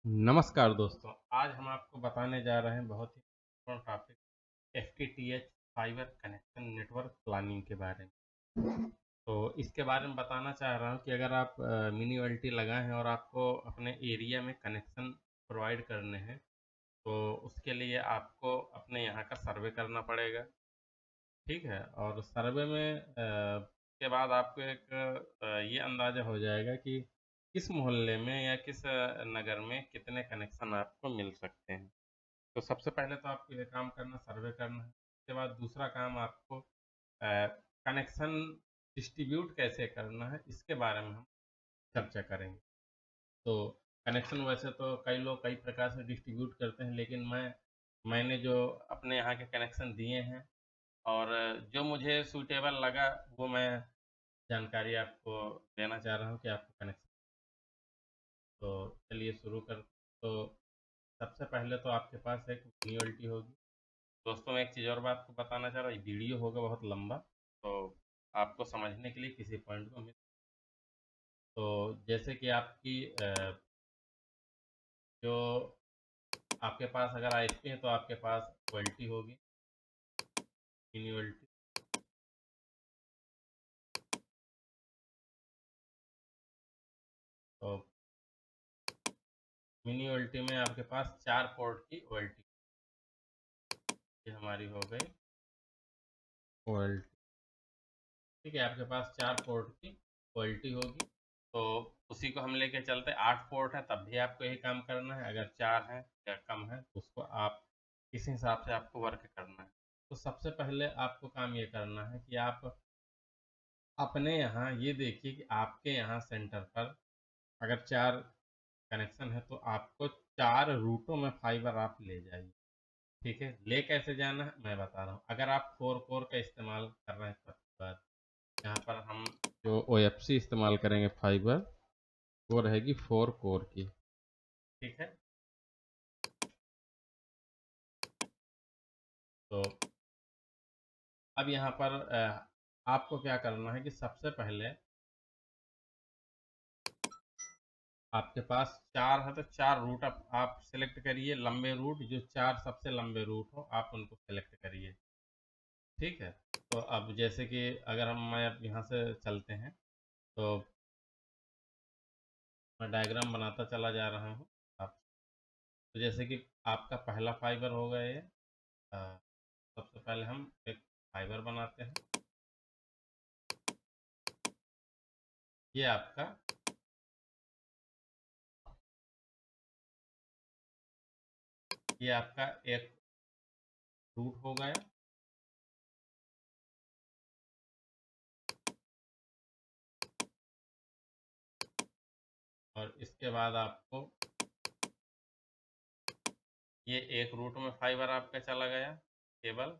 नमस्कार दोस्तों, आज हम आपको बताने जा रहे हैं बहुत ही महत्वपूर्ण topic FTTH fibre connection network planning के बारे में। तो इसके बारे में बताना चाह रहा हूँ कि अगर आप मिनी ओएलटी लगाए हैं और आपको अपने एरिया में कनेक्शन प्रोवाइड करने हैं, तो उसके लिए आपको अपने यहाँ का सर्वे करना पड़ेगा। ठीक है, और सर्वे में के बाद आपको एक ये अंदाज़ा हो जाएगा कि किस मोहल्ले में या किस नगर में कितने कनेक्शन आपको मिल सकते हैं। तो सबसे पहले तो आपको ये काम करना, सर्वे करना है। उसके बाद दूसरा काम आपको कनेक्शन डिस्ट्रीब्यूट कैसे करना है, इसके बारे में हम चर्चा करेंगे। तो कनेक्शन वैसे तो कई लोग कई प्रकार से डिस्ट्रीब्यूट करते हैं, लेकिन मैंने जो अपने यहाँ के कनेक्शन दिए हैं और जो मुझे सूटेबल लगा, वो मैं जानकारी आपको देना चाह रहा हूँ कि आपको कनेक्शन। तो चलिए शुरू कर। तो सबसे पहले तो आपके पास एक मैन्युअलिटी होगी। दोस्तों, मैं एक चीज़ और बात को बताना चाह रहा हूँ, वीडियो होगा बहुत लंबा, तो आपको समझने के लिए किसी पॉइंट को मिल। तो जैसे कि आपकी जो आपके पास अगर आईएसपी है तो आपके पास क्वालिटी होगी, मैन्युअलिटी। तो मैन्युअलिटी में आपके पास 4 पोर्ट की क्वालिटी, ये हमारी हो गई क्वालिटी। ठीक है, आपके पास 4 पोर्ट की क्वालिटी होगी। तो उसी को हम लेके चलते। 8 पोर्ट है तब भी आपको यही काम करना है, अगर 4 है या कम है तो उसको आप इस हिसाब से आपको वर्क करना है। तो सबसे पहले आपको काम ये करना है कि आप अपने यहाँ ये देखिए कि आपके यहाँ सेंटर पर अगर 4 कनेक्शन है तो आपको 4 रूटों में फाइबर आप ले जाइए। ठीक है, ले कैसे जाना है मैं बता रहा हूँ। अगर आप 4 कोर का इस्तेमाल कर रहे हैं तब बात, यहाँ पर हम जो ओएफसी इस्तेमाल करेंगे फाइबर, वो रहेगी 4 कोर की। ठीक है, तो अब यहाँ पर आपको क्या करना है कि सबसे पहले आपके पास 4 है तो 4 रूट आप सेलेक्ट करिए। लंबे रूट, जो 4 सबसे लंबे रूट हो आप उनको सेलेक्ट करिए। ठीक है, तो अब जैसे कि अगर मैं अब यहाँ से चलते हैं, तो मैं डायग्राम बनाता चला जा रहा हूँ आप। तो जैसे कि आपका पहला फाइबर होगा ये। सबसे पहले हम एक फाइबर बनाते हैं। ये आपका ये आपका एक रूट हो गया। और इसके बाद आपको ये एक रूट में फाइबर आपका चला गया केबल।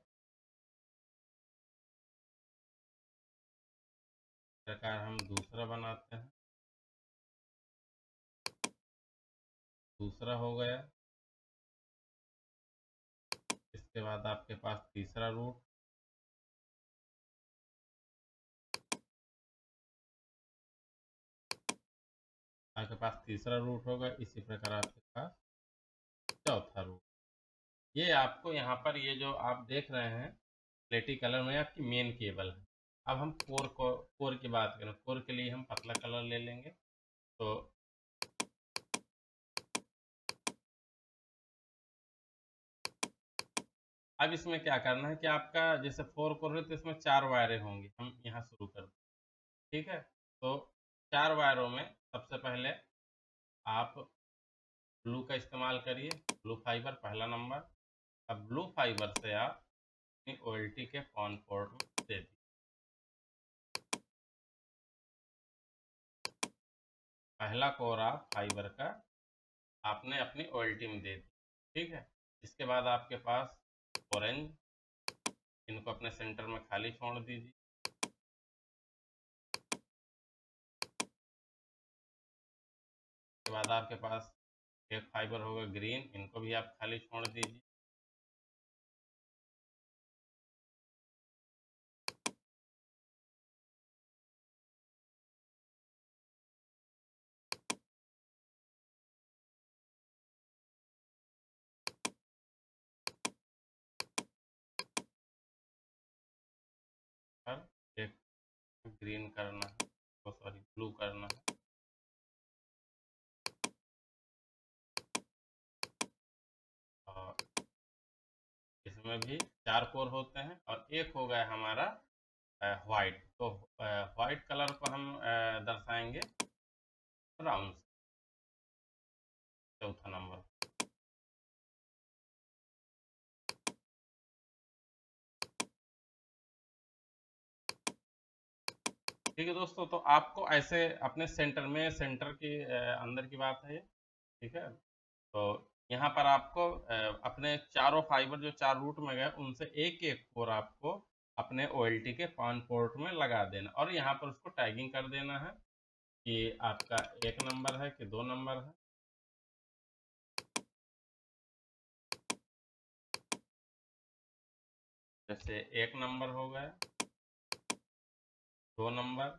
इस प्रकार हम दूसरा बनाते हैं, दूसरा हो गया। इसके बाद आपके पास तीसरा रूट, आपके पास तीसरा रूट होगा। इसी प्रकार आपके पास चौथा रूट। ये आपको यहाँ पर ये जो आप देख रहे हैं प्लेटी कलर में, आपकी मेन केबल है। अब हम कोर की बात करें, कोर के लिए हम पतला कलर ले लेंगे। तो अब इसमें क्या करना है कि आपका जैसे 4 कोर है तो इसमें 4 वायरें होंगी। हम यहाँ शुरू कर, ठीक है। तो 4 वायरों में सबसे पहले आप ब्लू का इस्तेमाल करिए, ब्लू फाइबर पहला नंबर। अब ब्लू फाइबर से आप अपनी ओएलटी के ऑन पोर्ट में दे दीजिए। पहला कोर आप फाइबर का आपने अपनी ओएलटी में दे दी। ठीक है, इसके बाद आपके पास ऑरेंज, इनको अपने सेंटर में खाली छोड़ दीजिए। इसके बाद आपके पास एक फाइबर होगा ग्रीन, इनको भी आप खाली छोड़ दीजिए। ग्रीन करना है, तो सॉरी ब्लू करना है। और इसमें भी 4 कोर होते हैं और एक हो गया हमारा व्हाइट। तो व्हाइट कलर को हम दर्शाएंगे ब्राउन से, चौथा नंबर। ठीक है दोस्तों, तो आपको ऐसे अपने सेंटर में, सेंटर के अंदर की बात है ये, ठीक है। तो यहाँ पर आपको अपने चारों फाइबर जो 4 रूट में गए उनसे एक एक कोर आपको अपने OLT के 5 पोर्ट में लगा देना और यहाँ पर उसको टैगिंग कर देना है कि आपका 1 नंबर है कि 2 नंबर है। जैसे 1 नंबर हो गया, 2 नंबर,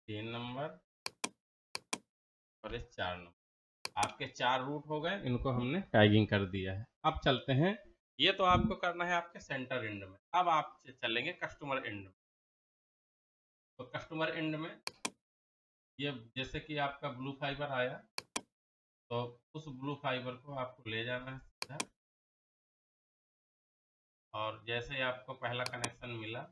3 नंबर और इस 4 नंबर। आपके 4 रूट हो गए, इनको हमने टैगिंग कर दिया है। अब चलते हैं, ये तो आपको करना है आपके सेंटर एंड में। अब आप चलेंगे कस्टमर एंड में। तो कस्टमर एंड में ये जैसे कि आपका ब्लू फाइबर आया, तो उस ब्लू फाइबर को आपको ले जाना है सीधा। और जैसे ही आपको पहला कनेक्शन मिला,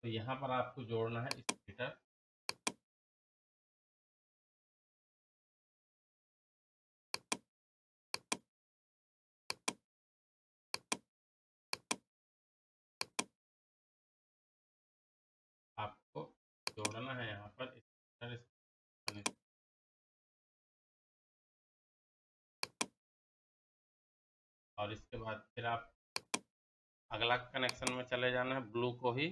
तो यहाँ पर आपको जोड़ना है स्प्लिटर। आपको जोड़ना है यहाँ पर स्प्लिटर। और इसके बाद फिर आप अगला कनेक्शन में चले जाना है, ब्लू को ही,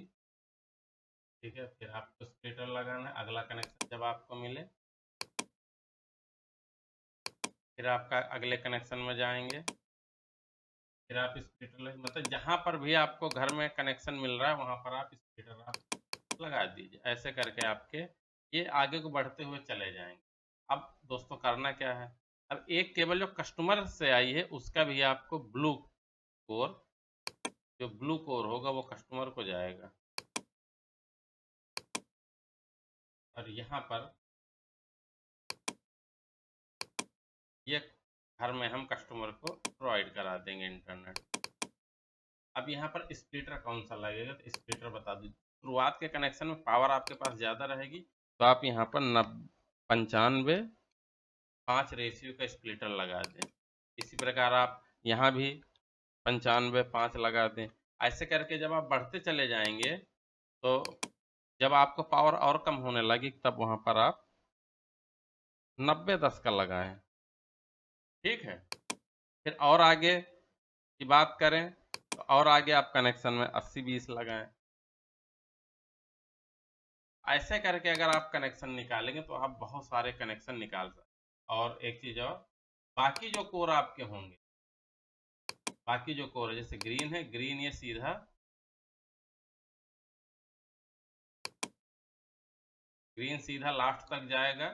ठीक है। फिर आपको स्प्लिटर लगाना है। अगला कनेक्शन जब आपको मिले, फिर आपका अगले कनेक्शन में जाएंगे, फिर आप स्प्लिटर मतलब जहाँ पर भी आपको घर में कनेक्शन मिल रहा है वहाँ पर आप स्प्लिटर आप लगा दीजिए। ऐसे करके आपके ये आगे को बढ़ते हुए चले जाएंगे। अब दोस्तों करना क्या है, अब एक केबल जो कस्टमर से आई है उसका भी आपको ब्लू कोर, जो ब्लू कोर होगा वो कस्टमर को जाएगा और यहाँ पर ये घर में हम कस्टमर को प्रोवाइड करा देंगे इंटरनेट। अब यहाँ पर स्प्लिटर कौन सा लगेगा, तो स्प्लिटर बता दूँ। शुरुआत के कनेक्शन में पावर आपके पास ज़्यादा रहेगी, तो आप यहाँ पर 95:5 रेशियो का स्प्लिटर लगा दें। इसी प्रकार आप यहाँ भी 95:5 लगा दें। ऐसे करके जब आप बढ़ते चले जाएंगे, तो जब आपको पावर और कम होने लगी तब वहाँ पर आप 90:10 का लगाएं, ठीक है। फिर और आगे की बात करें तो और आगे आप कनेक्शन में 80:20 लगाएं। ऐसे करके अगर आप कनेक्शन निकालेंगे तो आप बहुत सारे कनेक्शन निकाल सकते। और एक चीज़ और, बाकी जो कोर आपके होंगे, बाकी जो कोर है जैसे ग्रीन है, ग्रीन ये सीधा लास्ट तक जाएगा।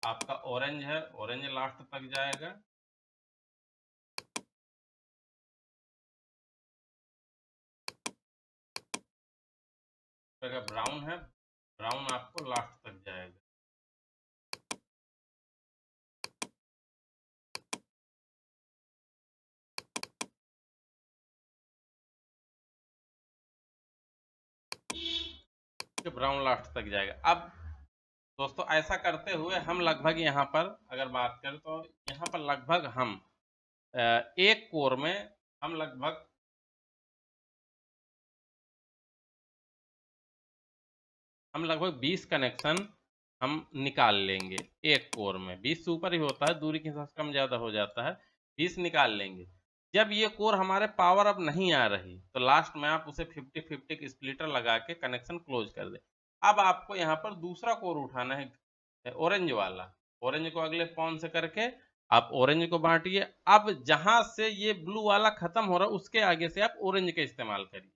आपका ऑरेंज है, ऑरेंज लास्ट तक जाएगा। अगर ब्राउन है, ब्राउन आपको लास्ट तक जाएगा। ब्राउन लास्ट तक जाएगा। अब दोस्तों ऐसा करते हुए हम लगभग यहाँ पर अगर बात करें तो यहाँ पर लगभग हम एक कोर में हम लगभग 20 कनेक्शन हम निकाल लेंगे एक कोर में। 20 से ऊपर ही होता है, दूरी के हिसाब से कम ज़्यादा हो जाता है। 20 निकाल लेंगे। जब ये कोर हमारे पावर अब नहीं आ रही तो लास्ट में आप उसे 50-50 के स्प्लिटर लगा के कनेक्शन क्लोज कर दें। अब आपको यहाँ पर दूसरा कोर उठाना है, ऑरेंज वाला। ऑरेंज को अगले पॉन से करके आप ऑरेंज को बांटिए। अब जहां से ये ब्लू वाला खत्म हो रहा है उसके आगे से आप ऑरेंज का इस्तेमाल करिए।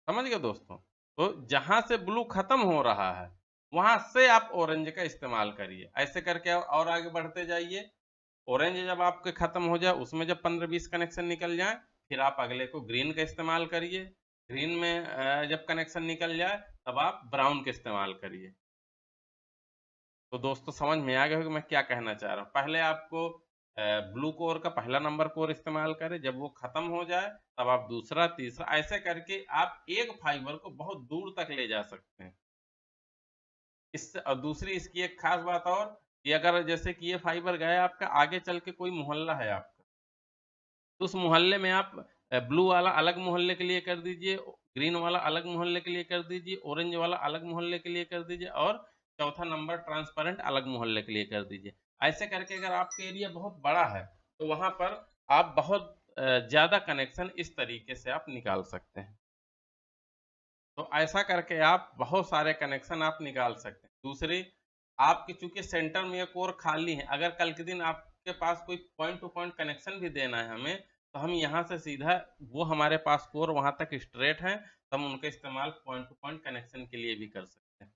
समझ गए दोस्तों? तो जहां से ब्लू खत्म हो रहा है वहां से आप ऑरेंज का इस्तेमाल करिए। ऐसे करके और आगे बढ़ते जाइए। ऑरेंज जब आपके खत्म हो जाए, उसमें जब 15-20 कनेक्शन निकल जाए, फिर आप अगले को ग्रीन का इस्तेमाल करिए। ग्रीन में जब कनेक्शन निकल जाए तब आप ब्राउन का इस्तेमाल करिए। तो दोस्तों समझ में आ गया होगा मैं क्या कहना चाह रहा हूँ। पहले आपको ब्लू कोर का पहला नंबर कोर इस्तेमाल करें, जब वो खत्म हो जाए तब आप दूसरा, तीसरा, ऐसे करके आप एक फाइबर को बहुत दूर तक ले जा सकते हैं। इससे और दूसरी इसकी एक खास बात और, कि अगर जैसे कि ये फाइबर गया आपका, आगे चल के कोई मोहल्ला है आपका, तो उस मोहल्ले में आप ब्लू वाला अलग मोहल्ले के लिए कर दीजिए, ग्रीन वाला अलग मोहल्ले के लिए कर दीजिए, ऑरेंज वाला अलग मोहल्ले के लिए कर दीजिए, और चौथा नंबर ट्रांसपेरेंट अलग मोहल्ले के लिए कर दीजिए। ऐसे करके अगर आपका एरिया बहुत बड़ा है तो वहां पर आप बहुत ज्यादा कनेक्शन इस तरीके से आप निकाल सकते हैं। तो ऐसा करके आप बहुत सारे कनेक्शन आप निकाल सकते हैं। दूसरी, आपके चूंकि सेंटर में ये कोर खाली है, अगर कल के दिन आपके पास कोई पॉइंट टू पॉइंट कनेक्शन भी देना है हमें, तो हम यहाँ से सीधा, वो हमारे पास कोर वहां तक स्ट्रेट है, तो हम उनका इस्तेमाल पॉइंट टू पॉइंट कनेक्शन के लिए भी कर सकते हैं।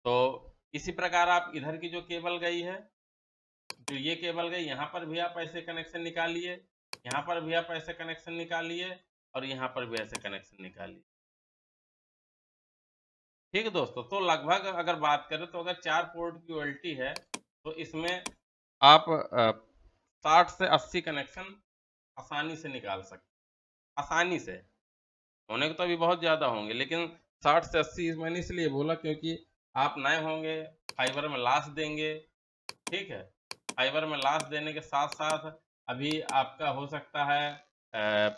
तो इसी प्रकार आप इधर की जो केबल गई है, जो ये केबल गई, यहाँ पर भी आप ऐसे कनेक्शन निकालिए, यहाँ पर भी आप ऐसे कनेक्शन निकालिए, और यहाँ पर भी ऐसे कनेक्शन निकालिए। ठीक है दोस्तों, तो लगभग अगर बात करें तो अगर 4 पोर्ट की ओएलटी है तो इसमें आप 60 से 80 कनेक्शन आसानी से निकाल सकते, आसानी से। होने को तो अभी बहुत ज़्यादा होंगे, लेकिन 60 से 80 मैंने इसलिए बोला क्योंकि आप नए होंगे, फाइबर में लाश देंगे। ठीक है, फाइबर में लाश देने के साथ साथ अभी आपका हो सकता है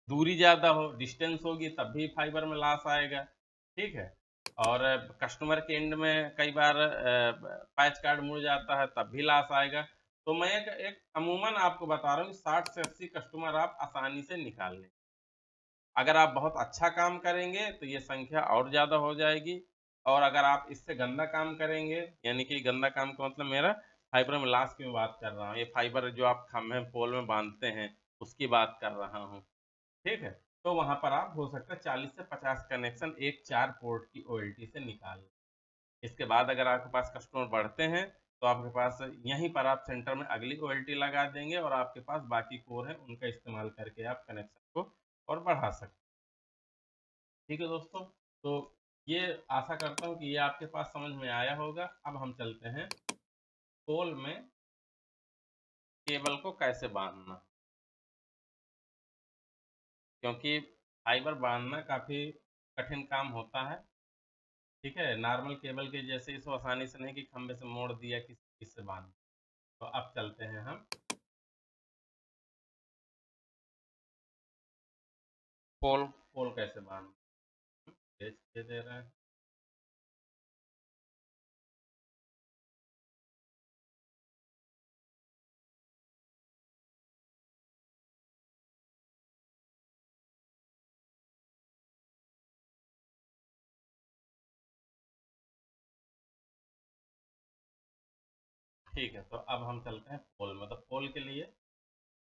दूरी ज़्यादा हो, डिस्टेंस होगी, तब भी फाइबर में लॉस आएगा। ठीक है, और कस्टमर के एंड में कई बार पैच कार्ड मुड़ जाता है, तब भी लॉस आएगा। तो मैं एक अमूमन आपको बता रहा हूँ, 60 से 80 कस्टमर आप आसानी से निकाल लें। अगर आप बहुत अच्छा काम करेंगे तो ये संख्या और ज़्यादा हो जाएगी, और अगर आप इससे गंदा काम करेंगे, यानी कि गंदा काम का मतलब मेरा फाइबर में लॉस की मैं बात कर रहा हूँ, ये फाइबर जो आप खंभे पोल में बांधते हैं उसकी बात कर रहा हूँ। ठीक है, तो वहां पर आप हो सकता है 40 से 50 कनेक्शन एक 4 पोर्ट की ओएलटी से निकाल लें। इसके बाद अगर आपके पास कस्टमर बढ़ते हैं तो आपके पास यहीं पर आप सेंटर में अगली ओएलटी लगा देंगे, और आपके पास बाकी कोर है उनका इस्तेमाल करके आप कनेक्शन को और बढ़ा सकते हैं। ठीक है दोस्तों, तो ये आशा करता हूँ कि ये आपके पास समझ में आया होगा। अब हम चलते हैं पोल में केबल को कैसे बांधना, क्योंकि फाइबर बांधना काफ़ी कठिन काम होता है। ठीक है, नॉर्मल केबल के जैसे इसको आसानी से नहीं कि खंबे से मोड़ दिया किसी चीज से बांध। तो अब चलते हैं हम पोल, पोल कैसे बांध, दे रहे हैं। ठीक है, तो अब हम चलते हैं पोल में। तो पोल के लिए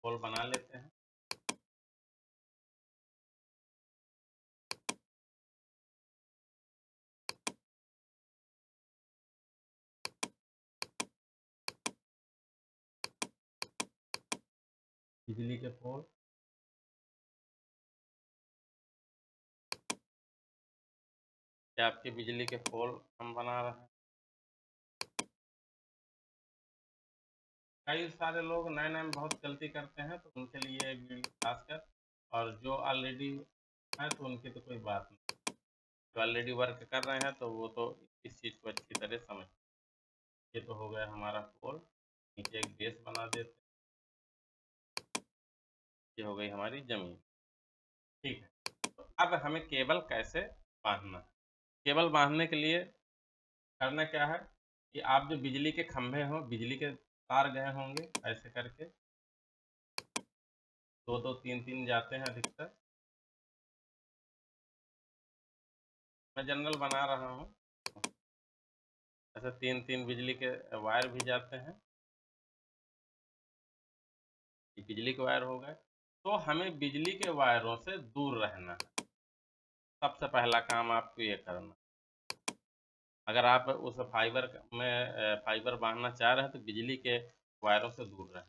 पोल बना लेते हैं। बिजली के पोल, या आपके बिजली के पोल हम बना रहे हैं। कई सारे लोग नए नए में बहुत गलती करते हैं, तो उनके लिए ये वीडियो खासकर, और जो ऑलरेडी है तो उनकी तो कोई बात नहीं, जो ऑलरेडी वर्क कर रहे हैं तो वो तो इस चीज़ को अच्छी तरह समझ। ये तो हो गया हमारा पोल, नीचे एक बेस बना देते हैं। ये हो गई हमारी जमीन। ठीक है, तो अब हमें केबल कैसे बांधना। केबल बांधने के लिए करना क्या है, कि आप जो बिजली के खंभे हों, बिजली के तार गए होंगे ऐसे करके, दो दो तीन तीन जाते हैं अधिकतर, मैं जनरल बना रहा हूँ। ऐसे तीन तीन बिजली के वायर भी जाते हैं, ये बिजली के वायर हो गए। तो हमें बिजली के वायरों से दूर रहना है। सबसे पहला काम आपको ये करना, अगर आप उस फाइबर में फाइबर बांधना चाह रहे हैं तो बिजली के वायरों से दूर रहें।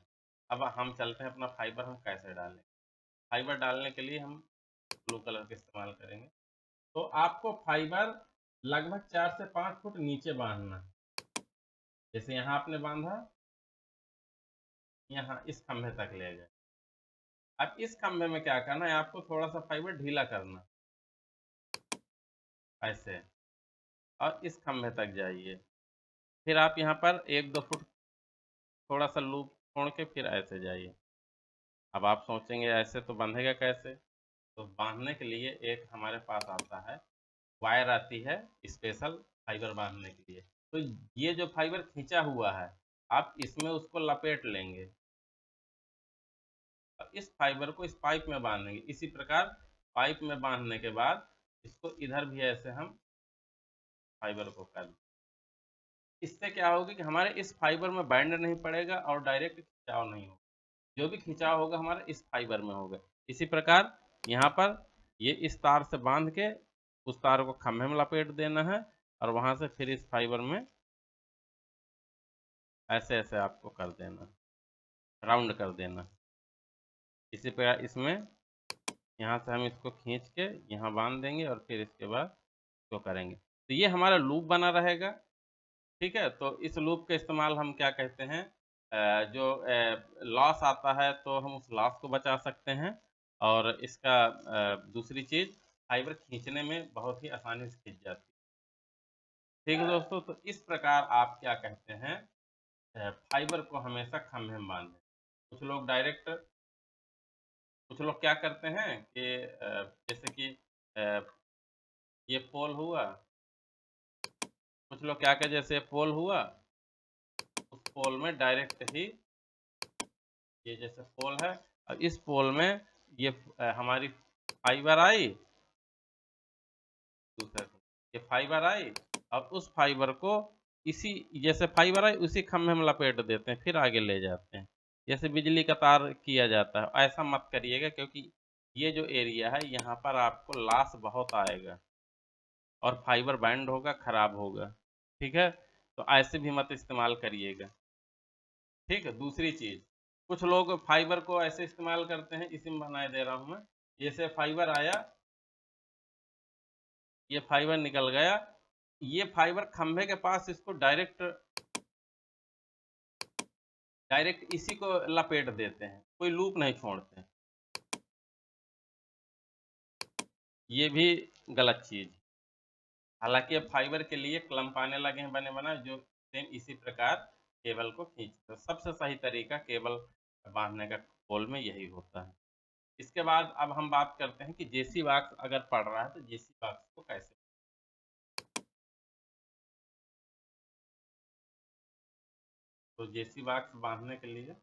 अब हम चलते हैं अपना फाइबर हम कैसे डालें। फाइबर डालने के लिए हम ब्लू कलर का इस्तेमाल करेंगे। तो आपको फाइबर लगभग 4 से 5 फुट नीचे बांधना है। जैसे यहाँ आपने बांधा, यहाँ इस खंभे तक ले गए। अब इस खंभे में क्या करना है, आपको थोड़ा सा फाइबर ढीला करना, ऐसे, और इस खंभे तक जाइए। फिर आप यहाँ पर 1-2 फुट थोड़ा सा लूप छोड़ के फिर ऐसे जाइए। अब आप सोचेंगे ऐसे तो बंधेगा कैसे, तो बांधने के लिए एक हमारे पास आता है, वायर आती है स्पेशल फाइबर बांधने के लिए। तो ये जो फाइबर खींचा हुआ है, आप इसमें उसको लपेट लेंगे और इस फाइबर को इस पाइप में बांधेंगे। इसी प्रकार पाइप में बांधने के बाद इसको इधर भी ऐसे हम फाइबर को कर दें। इससे क्या होगा कि हमारे इस फाइबर में बैंड नहीं पड़ेगा और डायरेक्ट खिंचाव नहीं होगा। जो भी खिंचाव होगा हमारा इस फाइबर में होगा। इसी प्रकार यहाँ पर ये इस तार से बांध के उस तार को खंभे में लपेट देना है और वहां से फिर इस फाइबर में ऐसे ऐसे आपको कर देना, राउंड कर देना। इसी प्रकार इसमें यहाँ से हम इसको खींच के यहाँ बांध देंगे और फिर इसके बाद इसको करेंगे। तो ये हमारा लूप बना रहेगा। ठीक है, तो इस लूप का इस्तेमाल हम क्या कहते हैं, जो लॉस आता है तो हम उस लॉस को बचा सकते हैं। और इसका दूसरी चीज़, फाइबर खींचने में बहुत ही आसानी से खींच जाती है। ठीक है दोस्तों, तो इस प्रकार आप क्या कहते हैं, फाइबर को हमेशा खंभे में बांधें। कुछ लोग क्या करते हैं कि जैसे कि ये पोल हुआ, कुछ लोग क्या कहते हैं, जैसे पोल हुआ, उस पोल में डायरेक्ट ही, ये जैसे पोल है और इस पोल में ये हमारी फाइबर आई, दूसरा ये फाइबर आई और उस फाइबर को इसी, जैसे फाइबर आई उसी खंभे में लपेट देते हैं, फिर आगे ले जाते हैं, जैसे बिजली का तार किया जाता है। ऐसा मत करिएगा, क्योंकि ये जो एरिया है यहाँ पर आपको लॉस बहुत आएगा और फाइबर बैंड होगा, खराब होगा। ठीक है, तो ऐसे भी मत इस्तेमाल करिएगा। ठीक है, दूसरी चीज़, कुछ लोग फाइबर को ऐसे इस्तेमाल करते हैं, इसी में बनाए दे रहा हूँ मैं। जैसे फाइबर आया, ये फाइबर निकल गया, ये फाइबर खंभे के पास इसको डायरेक्ट डायरेक्ट इसी को लपेट देते हैं, कोई लूप नहीं छोड़ते हैं। ये भी गलत चीज़। हालांकि अब फाइबर के लिए क्लम्प आने लगे हैं बने बनाए, जो सेम इसी प्रकार केबल को खींचते हैं। सबसे सही तरीका केबल बांधने का पोल में यही होता है। इसके बाद अब हम बात करते हैं कि जेसी बॉक्स अगर पड़ रहा है तो जेसी बॉक्स को कैसे, तो जेसी बॉक्स बांधने के लिए